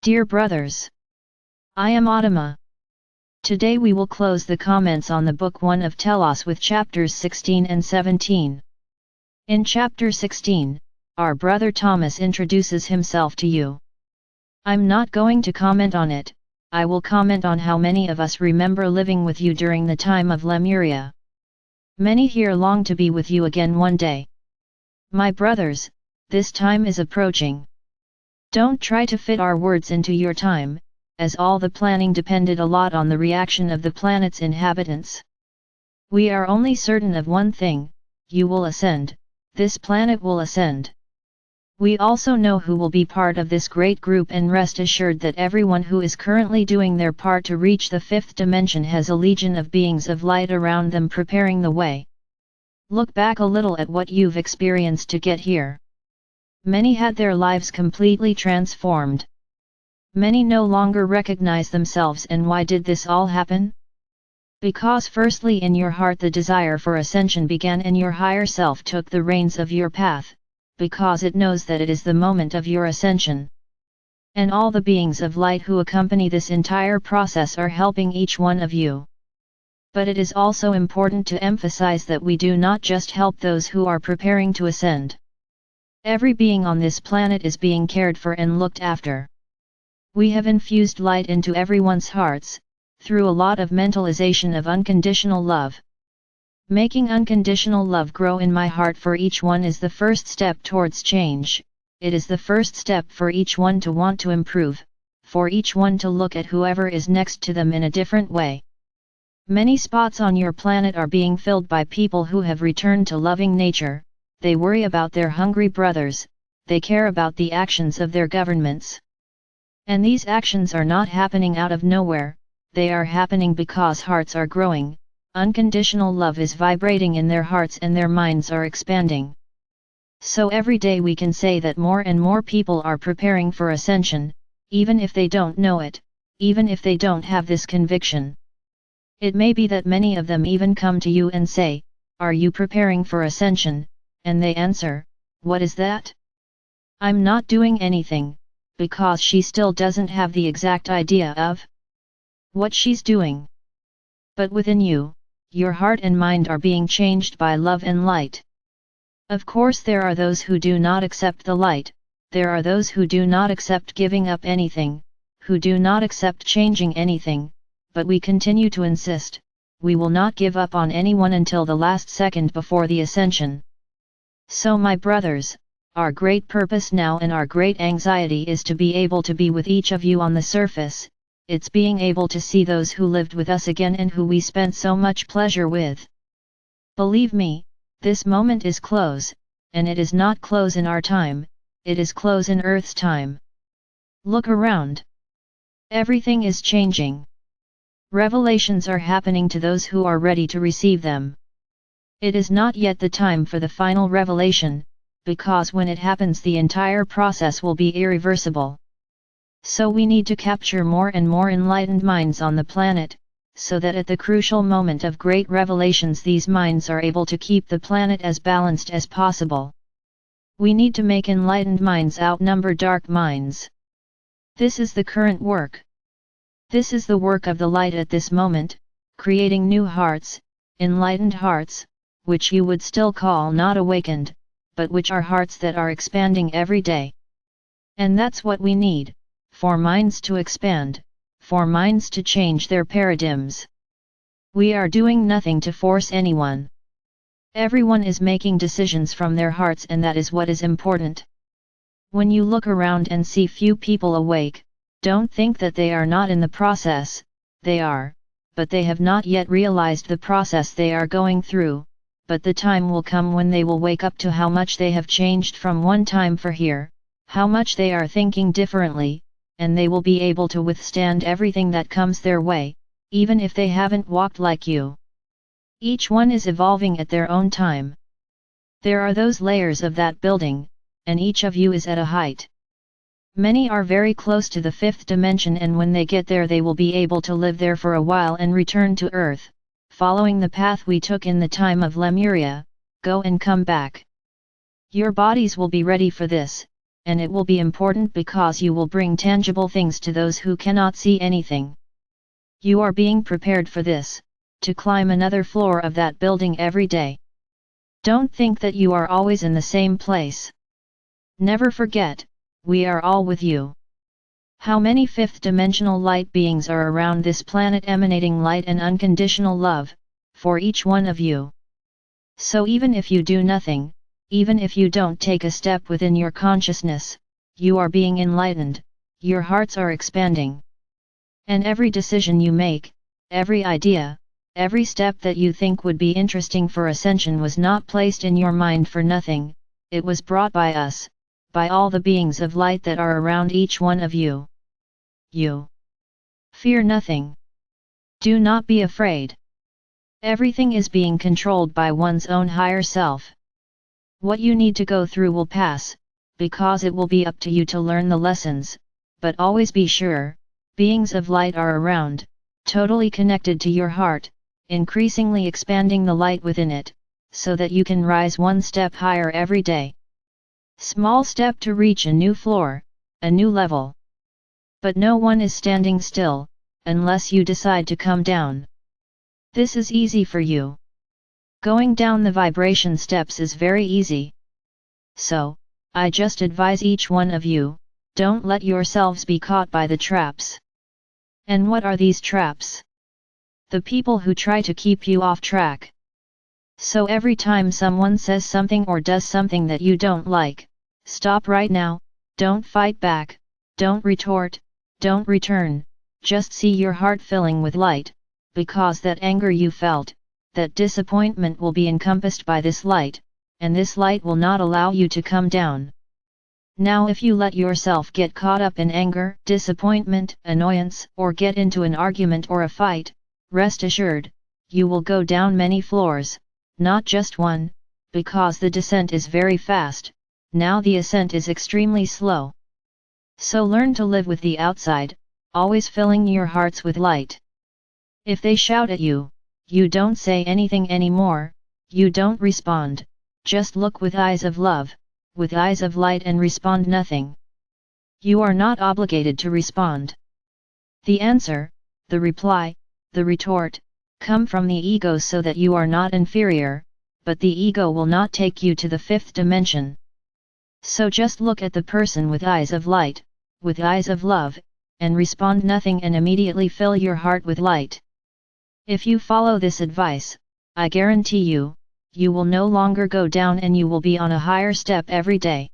Dear brothers, I am Adama. Today we will close the comments on the Book 1 of Telos with chapters 16 and 17. In chapter 16, our brother Thomas introduces himself to you. I'm not going to comment on it, I will comment on how many of us remember living with you during the time of Lemuria. Many here long to be with you again one day. My brothers, this time is approaching. Don't try to fit our words into your time, as all the planning depended a lot on the reaction of the planet's inhabitants. We are only certain of one thing: you will ascend, this planet will ascend. We also know who will be part of this great group, and rest assured that everyone who is currently doing their part to reach the fifth dimension has a legion of beings of light around them preparing the way. Look back a little at what you've experienced to get here. Many had their lives completely transformed. Many no longer recognize themselves, and why did this all happen? Because firstly in your heart the desire for ascension began and your higher self took the reins of your path, because it knows that it is the moment of your ascension. And all the beings of light who accompany this entire process are helping each one of you. But it is also important to emphasize that we do not just help those who are preparing to ascend. Every being on this planet is being cared for and looked after. We have infused light into everyone's hearts, through a lot of mentalization of unconditional love. Making unconditional love grow in my heart for each one is the first step towards change. It is the first step for each one to want to improve, for each one to look at whoever is next to them in a different way. Many spots on your planet are being filled by people who have returned to loving nature. They worry about their hungry brothers, they care about the actions of their governments. And these actions are not happening out of nowhere, they are happening because hearts are growing, unconditional love is vibrating in their hearts and their minds are expanding. So every day we can say that more and more people are preparing for ascension, even if they don't know it, even if they don't have this conviction. It may be that many of them even come to you and say, "Are you preparing for ascension?" And they answer, "What is that?" I'm not doing anything, because she still doesn't have the exact idea of what she's doing. But within you, your heart and mind are being changed by love and light. Of course there are those who do not accept the light, there are those who do not accept giving up anything, who do not accept changing anything, but we continue to insist, we will not give up on anyone until the last second before the ascension. So my brothers, our great purpose now and our great anxiety is to be able to be with each of you on the surface, it's being able to see those who lived with us again and who we spent so much pleasure with. Believe me, this moment is close, and it is not close in our time, it is close in Earth's time. Look around. Everything is changing. Revelations are happening to those who are ready to receive them. It is not yet the time for the final revelation, because when it happens the entire process will be irreversible. So we need to capture more and more enlightened minds on the planet, so that at the crucial moment of great revelations these minds are able to keep the planet as balanced as possible. We need to make enlightened minds outnumber dark minds. This is the current work. This is the work of the light at this moment, creating new hearts, enlightened hearts, which you would still call not awakened, but which are hearts that are expanding every day. And that's what we need, for minds to expand, for minds to change their paradigms. We are doing nothing to force anyone. Everyone is making decisions from their hearts, and that is what is important. When you look around and see few people awake, don't think that they are not in the process, they are, but they have not yet realized the process they are going through. But the time will come when they will wake up to how much they have changed from one time for here, how much they are thinking differently, and they will be able to withstand everything that comes their way, even if they haven't walked like you. Each one is evolving at their own time. There are those layers of that building, and each of you is at a height. Many are very close to the fifth dimension, and when they get there they will be able to live there for a while and return to Earth, following the path we took in the time of Lemuria, go and come back. Your bodies will be ready for this, and it will be important because you will bring tangible things to those who cannot see anything. You are being prepared for this, to climb another floor of that building every day. Don't think that you are always in the same place. Never forget, we are all with you. How many fifth-dimensional light beings are around this planet emanating light and unconditional love, for each one of you. So even if you do nothing, even if you don't take a step within your consciousness, you are being enlightened, your hearts are expanding. And every decision you make, every idea, every step that you think would be interesting for ascension was not placed in your mind for nothing, it was brought by us, by all the beings of light that are around each one of you. You fear nothing. Do not be afraid. Everything is being controlled by one's own higher self. What you need to go through will pass, because it will be up to you to learn the lessons, but always be sure, beings of light are around, totally connected to your heart, increasingly expanding the light within it, so that you can rise one step higher every day. Small step to reach a new floor, a new level. But no one is standing still, unless you decide to come down. This is easy for you. Going down the vibration steps is very easy. So, I just advise each one of you, don't let yourselves be caught by the traps. And what are these traps? The people who try to keep you off track. So every time someone says something or does something that you don't like, stop right now, don't fight back, don't retort, don't return, just see your heart filling with light, because that anger you felt, that disappointment will be encompassed by this light, and this light will not allow you to come down. Now if you let yourself get caught up in anger, disappointment, annoyance, or get into an argument or a fight, rest assured, you will go down many floors, not just one, because the descent is very fast, now the ascent is extremely slow. So learn to live with the outside, always filling your hearts with light. If they shout at you, you don't say anything anymore, you don't respond, just look with eyes of love, with eyes of light and respond nothing. You are not obligated to respond. The answer, the reply, the retort, come from the ego so that you are not inferior, but the ego will not take you to the fifth dimension. So just look at the person with eyes of light, with eyes of love, and respond nothing and immediately fill your heart with light. If you follow this advice, I guarantee you, you will no longer go down and you will be on a higher step every day.